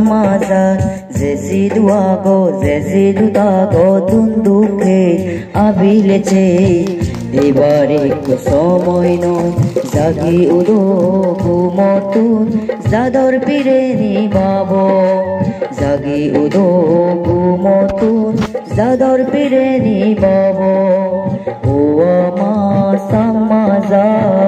samazar jesidu ago jesidu tago tundukhe abileche এবারে একটু সময় নয় জাগি উদো ঘুমতুন জাদর পিরে নিবাব জাগি উদো ঘুমতুন জাদর পিরে নিবাব ও আমার সমাজার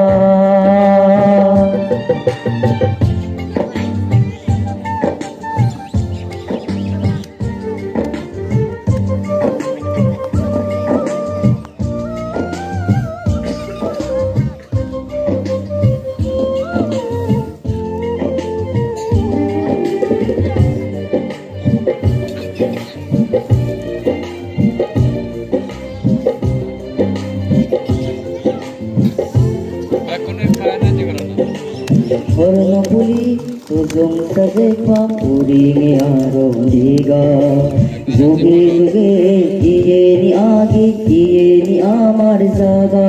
Hornopuli tujung sajepa puringe aroniga juge juge kiye ni age kiye ni amar jaga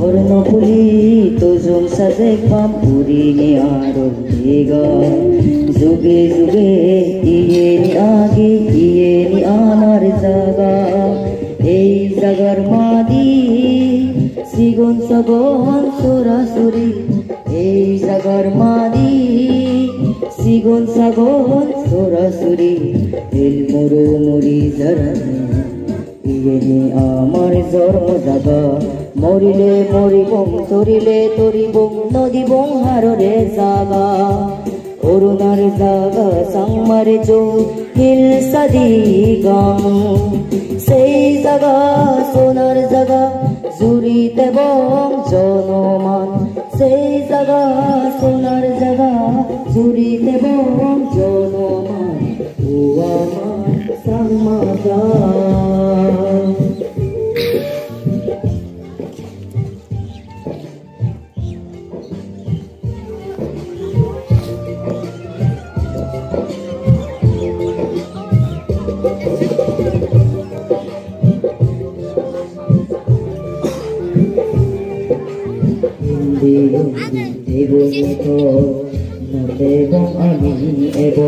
Hornopuli tujung sajepa puringe aroniga juge juge kiye ni age kiye ni amar jaga এই জাগার মাদি সিগুন সাগন সরাসরি এই জাগার মাদি সিগুন সাগন সরাসরি দিল মুরু মুরি জরনে ইয়ে আমার জন্ম জাগা মরিলে মরিবং তরিলে তরিবং নদীবং হাররে জাগা অরুণার জাগা সাংমারে জো হিল সাদি গাং সেই জাগা সোনার জাগা জুড়িতে বং জনমান সেই জাগা সোনার জাগা জুড়িতে বং জনমান ও আমার সমাজার Ebo nito, no debo ami ebo